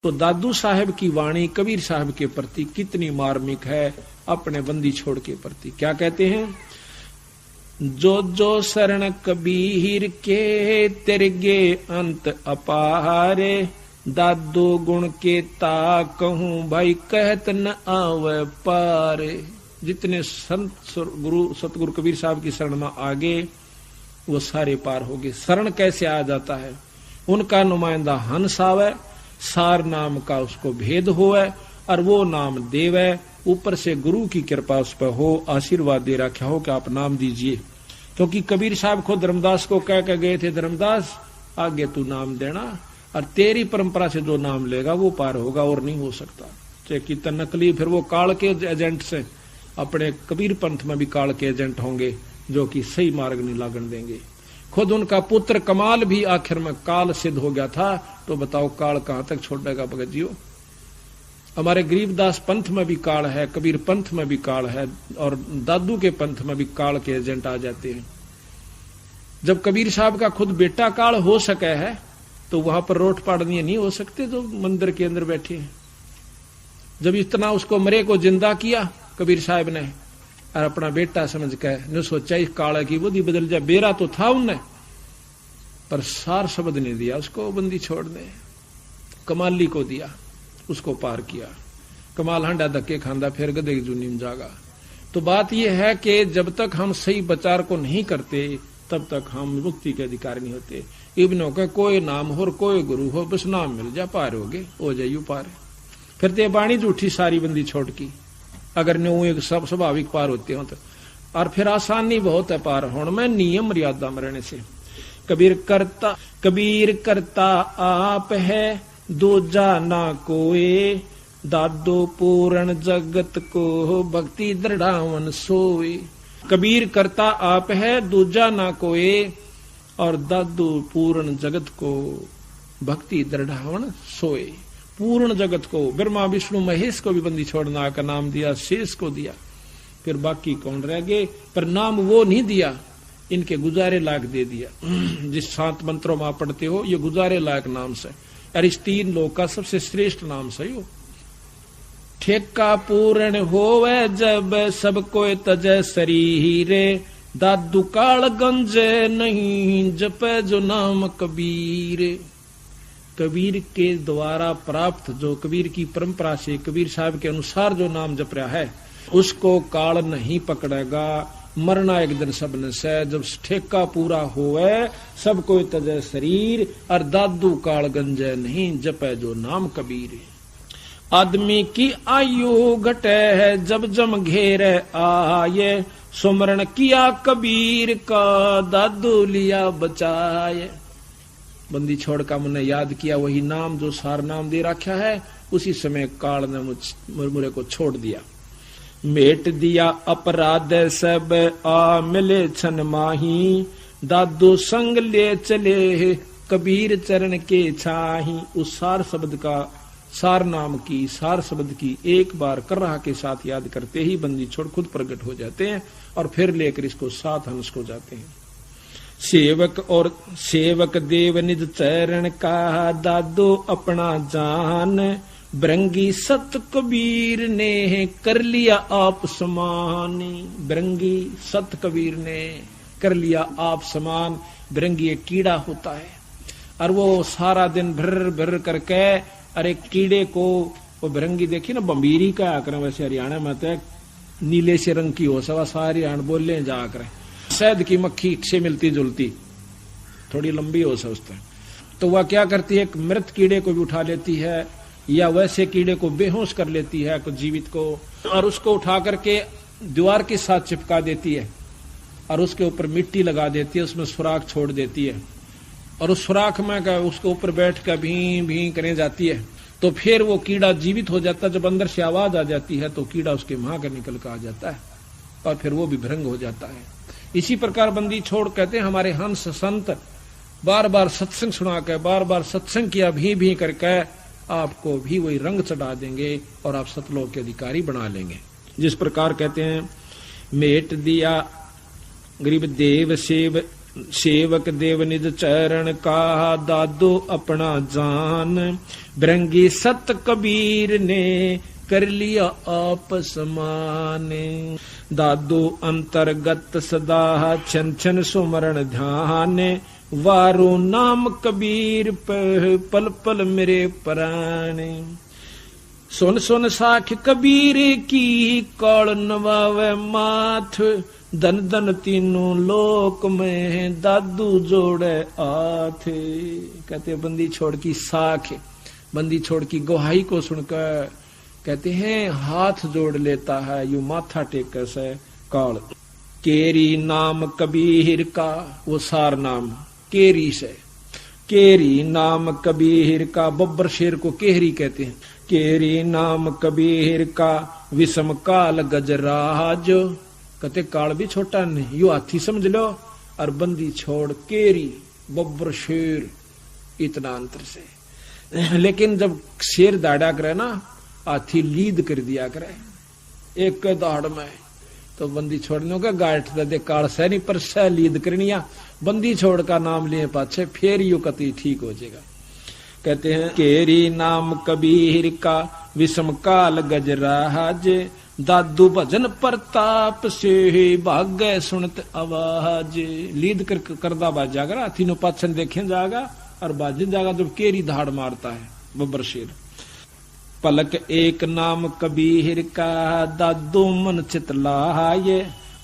तो दादू साहब की वाणी कबीर साहब के प्रति कितनी मार्मिक है, अपने बंदी छोड़ के प्रति। क्या कहते हैं? जो जो शरण कबीर के तिरगे अंत अपारे, दादो गुण के ता कहूं भाई कहत न आवे पारे। जितने संत गुरु सतगुरु कबीर साहब की शरण में आगे वो सारे पार हो गए। शरण कैसे आ जाता है? उनका नुमाइंदा हंस आवे, सार नाम का उसको भेद होवे और वो नाम देवे, ऊपर से गुरु की कृपा उस पर हो, आशीर्वाद दे रखा हो कि आप नाम दीजिए। क्योंकि कबीर साहब को धर्मदास को कह के गए थे, धर्मदास आगे तू नाम देना और तेरी परंपरा से जो नाम लेगा वो पार होगा और नहीं हो सकता। चाहे कीर्तन नकली, फिर वो काल के एजेंट से, अपने कबीर पंथ में भी काल के एजेंट होंगे जो कि सही मार्ग नहीं लागण देंगे। खुद उनका पुत्र कमाल भी आखिर में काल सिद्ध हो गया था, तो बताओ काल कहां तक छोड़ेगा भगत जीओ। हमारे गरीबदास पंथ में भी काल है, कबीर पंथ में भी काल है और दादू के पंथ में भी काल के एजेंट आ जाते हैं। जब कबीर साहब का खुद बेटा काल हो सके है तो वहां पर रोट पाड़नी नहीं हो सकते जो मंदिर के अंदर बैठे हैं। जब इतना उसको मरे को जिंदा किया कबीर साहब ने और अपना बेटा समझ के ने सोचा इस काला की बुद्धि बदल जाए। बेरा तो था उनने, पर सार शब्द नहीं दिया उसको बंदी छोड़ने। कमाली को दिया, उसको पार किया। कमाल हंडा धक्के खांदा फिर गधे की जूनी में जागा। तो बात यह है कि जब तक हम सही विचार को नहीं करते तब तक हम मुक्ति के अधिकारी नहीं होते। इब्नों का कोई नाम हो कोई गुरु हो, बस नाम मिल जा पार हो जाइयो पार। फिर ते बाणी झूठी सारी बंदी छोड़ की, अगर न्यू एक सब स्वाभाविक पार होते हो तो। और फिर आसानी बहुत है पार होने में, नियम मर्यादा में रहने से। कबीर करता आप है दूजा ना कोई, दादो पूर्ण जगत को भक्ति दृढ़ावन सोए। कबीर करता आप है दूजा ना कोई, और दादू पूर्ण जगत को भक्ति दृढ़ावन सोए। पूर्ण जगत को, ब्रह्मा विष्णु महेश को भी बंदी छोड़ना का नाम दिया, शेष को दिया, फिर बाकी कौन रह गए। पर नाम वो नहीं दिया, इनके गुजारे लायक दे दिया। जिस 7 मंत्रों में आप पढ़ते हो ये गुजारे लायक नाम से, और इस 3 लोक का सबसे श्रेष्ठ नाम से हो। ठेका पूर्ण होवे जब सब कोई तजय शरीरे, दादू काल गंज नहीं जपे जो नाम कबीर। कबीर के द्वारा प्राप्त, जो कबीर की परंपरा से कबीर साहब के अनुसार जो नाम जप रहा है उसको काल नहीं पकड़ेगा। मरना एक दिन सबने से, जब ठेका पूरा होवे सब कोई तजय शरीर, और दादू काल गंजे नहीं जपे जो नाम कबीर। आदमी की आयु घटे है जब जम घेरे आए, सुमरण किया कबीर का दादू लिया बचाए। बंदी छोड़ का मैंने याद किया वही नाम जो सार नाम दे रखा है, उसी समय काल ने मुझे को छोड़ दिया। मेट दिया अपराध सब आ मिले छन माही, दादू संग ले चले कबीर चरण के छाही। उस सार शब्द का, सार नाम की, सार शब्द की एक बार कर्रा के साथ याद करते ही बंदी छोड़ खुद प्रकट हो जाते हैं और फिर लेकर इसको साथ हंस को जाते हैं। सेवक देव निज चरण का, दादो अपना जान, बरंगी सत कबीर ने कर लिया आप समान। बरंगी सत कबीर ने कर लिया आप समान। बरंगी एक कीड़ा होता है और वो सारा दिन भर भर करके, अरे कीड़े को वो बरंगी देखी ना, बम्बीरी का आकर, वैसे हरियाणा में तो नीले से रंग की हो, सवा सारी हरियाणा बोले जाकर शहद की मक्खी से मिलती जुलती, थोड़ी लंबी हो सकता। तो वह क्या करती है, मृत कीड़े को भी उठा लेती है या वैसे कीड़े को बेहोश कर लेती है कुछ जीवित को, और उसको उठा करके दीवार के साथ चिपका देती है और उसके ऊपर मिट्टी लगा देती है, उसमें सुराख छोड़ देती है और उस सुराख में उसके ऊपर बैठ कर भी भी करने जाती है। तो फिर वो कीड़ा जीवित हो जाता है। जब अंदर से आवाज आ जाती है तो कीड़ा उसके मुंह कर निकल कर आ जाता है और फिर वो भी भ्रंग हो जाता है। इसी प्रकार बंदी छोड़ कहते हैं हमारे हंस संत बार बार सत्संग सुना के, बार बार सत्संग किया भी करके आपको भी वही रंग चढ़ा देंगे और आप सतलोक के अधिकारी बना लेंगे। जिस प्रकार कहते हैं, मेट दिया गरीब देव सेव सेवक देव निज चरण का दादो अपना जान, बिरंगी सत कबीर ने कर लिया आप समान। दादो अंतर्गत सदा छन छन सुमरण ध्यान, वारो नाम कबीर पल पल मेरे प्राण। सुन सुन साख कबीर की कौल नवावे माथ, धन धन तीनों लोक में दादू जोड़े आथ। कहते बंदी छोड़ की साख, बंदी छोड़ की गुहाई को सुनकर कहते हैं हाथ जोड़ लेता है यू माथा टेक से काल। केरी नाम कबीर का, वो सार नाम केरी से, केरी नाम कबीर का, बब्बर शेर को केहरी कहते हैं। केरी नाम कबीर का विषम काल गजराज, कहते काल भी छोटा नहीं, यू हाथी समझ लो। और बंदी छोड़ केरी बब्बर शेर, इतना अंतर से। लेकिन जब शेर दाड़ा करे ना, हाथी लीद कर दिया करे एक दाड़ में, तो बंदी छोड़ने का गाठ दे काल सह नहीं, पर सह लीद करनिया। बंदी छोड़ का नाम लिए पाछे फिर यू कति ठीक हो जाएगा। कहते हैं केरी नाम कबीर का विषम काल गजराज, दादू भजन प्रताप से भाग्य सुनत आवाज। लीद करदा बाज जागा, हाथी नो पाछन देखे जागा और बाजन जागा जब केरी धाड़ मारता है बब्बर शेर। पलक एक नाम कबीर का दादू मन चितलाए,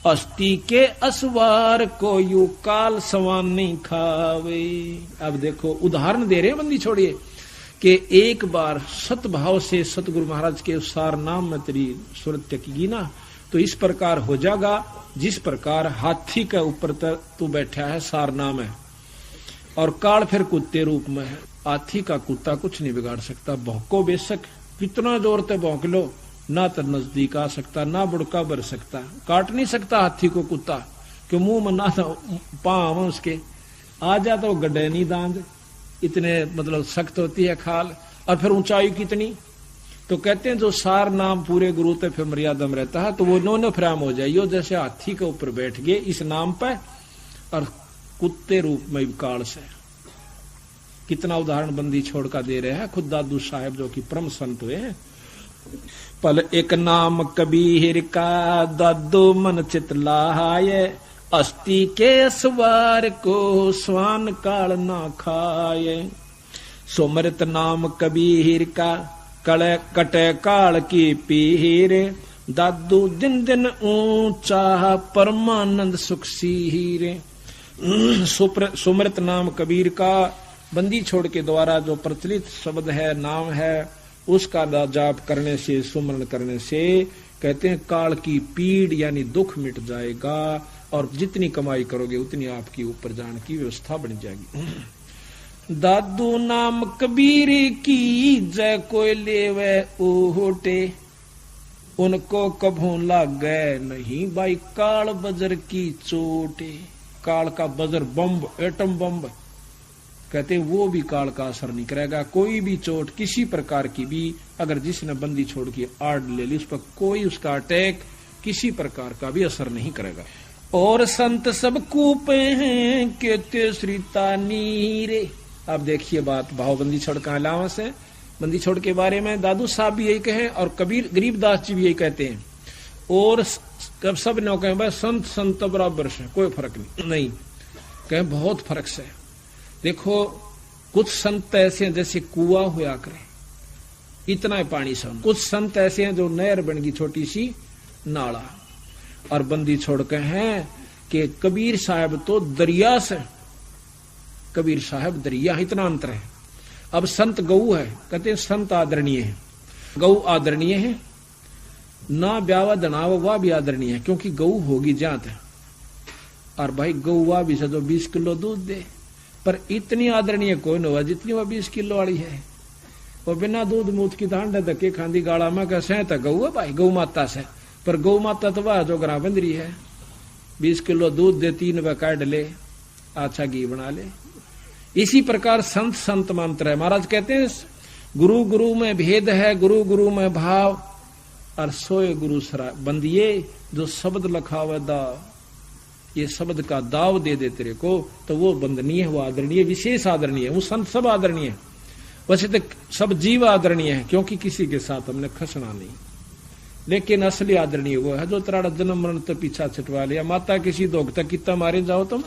अस्थि के असवार को यू काल सवान नहीं खावे। अब देखो उदाहरण दे रहे बंदी छोड़िए कि एक बार सतभाव से सतगुरु महाराज के सार नाम में तेरी सुरत टेकेगी ना, तो इस प्रकार हो जाएगा जिस प्रकार हाथी के ऊपर तू बैठा है सार नाम है, और काल फिर कुत्ते रूप में है। हाथी का कुत्ता कुछ नहीं बिगाड़ सकता, भौंको बेशक कितना जोर से भौंक लो, ना तो नजदीक आ सकता, ना बुड़का भर सकता, काट नहीं सकता हाथी को कुत्ता, कि मुंह में ना तो पांव उसके आ जाता, वो गड्ढे नहीं दांत, इतने मतलब सख्त होती है खाल, और फिर ऊंचाई कितनी। तो कहते हैं जो सार नाम पूरे गुरु ते फिर मर्यादा में रहता है, तो वो नोनो फ्राम हो जाए, यो जैसे हाथी के ऊपर बैठ गए इस नाम पे, और कुत्ते रूप में काल से। कितना उदाहरण बंदी छोड़ का दे रहे हैं खुद दादू साहेब जो कि परम संत हुए हैं। पल एक नाम कबीर का दादू मन चितलाए, अस्थि के सवार को स्वान काल ना खाए। सुमृत नाम कबीर का कड़े कटे काल की पीर, दादू दिन दिन ऊंचा परमानंद सुख सीरे। सुमृत नाम कबीर का बंदी छोड़ के द्वारा जो प्रचलित शब्द है नाम है, उसका जाप करने से सुमरण करने से कहते हैं काल की पीड़ यानी दुख मिट जाएगा, और जितनी कमाई करोगे उतनी आपकी ऊपर जाने की व्यवस्था बन जाएगी। दादू नाम कबीर की जय कोई लेवे ओटे, उनको कभू लागे नहीं भाई काल बजर की चोटे। काल का बजर बम, एटम बम कहते वो भी काल का असर नहीं करेगा। कोई भी चोट किसी प्रकार की भी अगर जिसने बंदी छोड़ के आड़ ले ली, उस पर कोई उसका अटैक किसी प्रकार का भी असर नहीं करेगा। और संत सब कूपे हैं कहते श्रीता नीरे। अब देखिए बात भावबंदी छोड़ का अलावा से बंदी छोड़ के बारे में दादू साहब भी यही कहे और कबीर गरीबदास जी भी यही कहते हैं, और सब ने कहे भाई संत संत बराबर से कोई फर्क नहीं कहे, बहुत फर्क से। देखो कुछ संत ऐसे हैं जैसे कुआ हुआ करे इतना ही पानी से, कुछ संत ऐसे हैं जो नहर बन गई छोटी सी नाला, और बंदी छोड़ के हैं कि कबीर साहब तो दरिया से, कबीर साहब दरिया, इतना अंतर है। अब संत गऊ है, कहते हैं संत आदरणीय है, गऊ आदरणीय है ना, ब्यावा दनावा वह भी आदरणीय है क्योंकि गऊ होगी जात है, और भाई गऊ वह भी से जो 20 किलो दूध दे, पर इतनी आदरणीय कोई न हुआ जितनी वह 20 किलो वाली है। वो बिना दूध मूत की धांड धक्के खांदी गाड़ा में कैसे तो गऊ है भाई, गौ माता से, पर गौ माता तो वह जो ग्राह बंदरी है, 20 किलो दूध दे 3 रुपये काट ले, अच्छा घी बना ले। इसी प्रकार संत संत मंत्र है। महाराज कहते हैं गुरु गुरु में भेद है, गुरु गुरु में भाव, और सोए गुरु सरा बंदिए जो शब्द लखावे दा ये शब्द का दाव दे दे तेरे को, तो वो वंदनीय है, वो आदरणीय, विशेष आदरणीय है। वो संत सब आदरणीय है, वैसे तो सब जीव आदरणीय है, क्योंकि किसी के साथ हमने खसना नहीं। लेकिन असली आदरणीय वो है जो तेरा जन्म मरण तो पीछा छटवा लिया। माता किसी दोग तक कितना मारे जाओ तुम,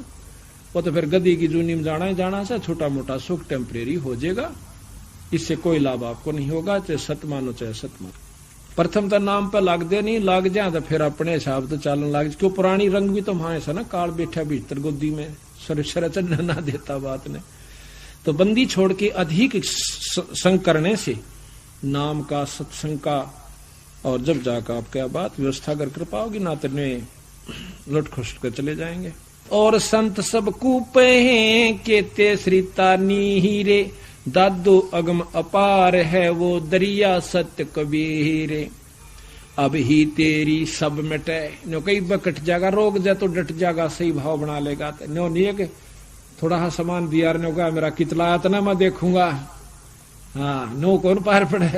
वो तो फिर गदी की जूनी में जाना है, जाना से छोटा मोटा सुख टेम्परेरी हो जाएगा, इससे कोई लाभ आपको नहीं होगा, चाहे सत मानो चाहे सत मानो। प्रथम तो नाम पर लाग दे, नहीं लाग जाए तो फिर अपने हिसाब तो चालन लाग, क्यों पुरानी रंग भी तो वहां ऐसा ना, काल बैठा भीतर गोदी में सरचन ना देता बात ने। तो बंदी छोड़ के अधिक संग करने से नाम का, सत्संग का, और जब जाकर आप क्या बात व्यवस्था कर कृपा होगी ना, तेने लुट खुश कर चले जाएंगे। और संत सब कूपे हैं केते श्रीता नीरे, दादो अगम अपार है वो दरिया सत्य कबीरे। अब ही तेरी सब मिटे, नो कई बकट जागा, रोग जा तो डट जागा, सही भाव बना लेगा। नो नहीं है कि थोड़ा सा सामान दिया ने होगा, मेरा कितला आया ना मैं देखूंगा, हाँ नो कौन पार पड़े।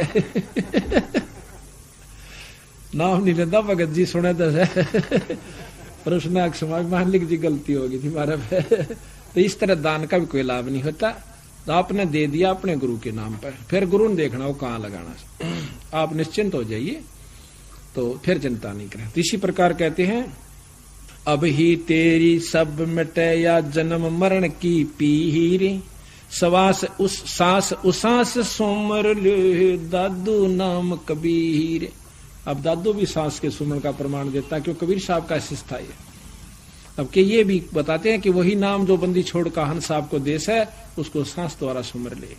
नाम नहीं लेता भगत जी सुने तो पर उसने समाभिमान लिख जी गलती होगी थी हमारे पे। तो इस तरह दान का भी कोई लाभ नहीं होता। तो आपने दे दिया अपने गुरु के नाम पर, फिर गुरु ने देखना वो कहाँ लगाना। आप निश्चिंत हो जाइए, तो फिर चिंता नहीं करें। तो इसी प्रकार कहते हैं, अब ही तेरी सब मिटे या जन्म मरण की पीर, सवास उस सांस उसास सुमर ले दादू नाम कबीर। अब दादू भी सांस के सुमरण का प्रमाण देता है, क्यों कबीर साहब का शिष्य था ये। अब के ये भी बताते हैं कि वही नाम जो बंदी छोड़ का हंस साहब को देश है, उसको सांस द्वारा सुमर ले।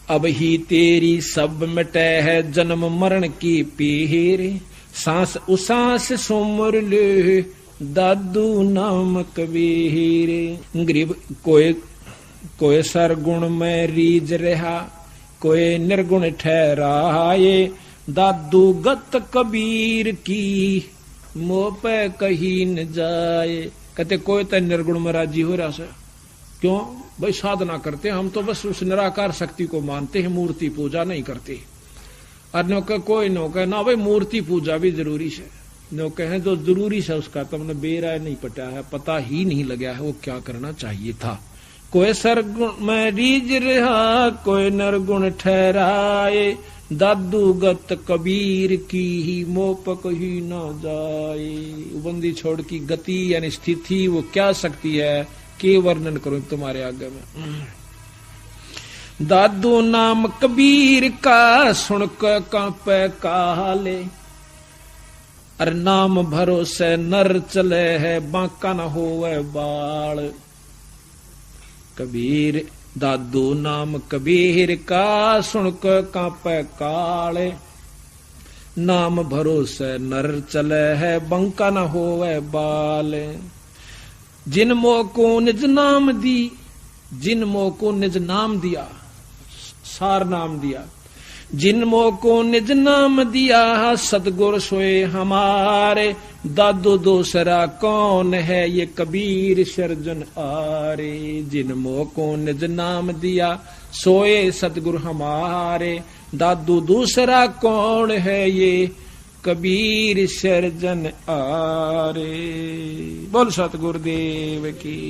अब ही तेरी सब मिटे है जन्म मरण की पीर, सांस उसास सुमर ले दादू नाम कबीर। गरीब कोई सरगुण में रीज रहा, कोई निर्गुण ठहराए, दादू गत कबीर की मोह पे कहीं न जाए। कहते कोई तो निर्गुण में राजी हो रहा से, क्यों भाई साधना करते हम तो बस उस निराकार शक्ति को मानते हैं, मूर्ति पूजा नहीं करते। और नो कह कोई नो कह ना भाई मूर्ति पूजा भी जरूरी है, नो कहे जो जरूरी है उसका तुमने बेराय नहीं पटा है, पता ही नहीं लगा है वो क्या करना चाहिए था। कोई सरगुण में रीज रहा, कोई निर्गुण ठहराए, दादू गत कबीर की ही मोप कहीं न जाए। बंदी छोड़ की गति यानी स्थिति वो क्या सकती है, के वर्णन करूं तुम्हारे आगे में। दादू नाम कबीर का सुन के कांपे काले, अरे नाम भरोसे नर चले है बांका न होवे बाल। कबीर दादू नाम कबीर का सुन के कांपे काले, नाम भरोसे नर चले है बंका न होवे बाल। जिन मोह को निज नाम दी, जिन मोह को निज नाम दिया, सार नाम दिया, जिन मोह को निज नाम दिया, सतगुर सोए हमारे, दादू दूसरा कौन है ये कबीर सर्जन आरे। जिन मोह को निज नाम दिया, सोए सतगुरु हमारे, दादू दूसरा कौन है ये कबीर सर्जन आरे। बोल सतगुरुदेव की।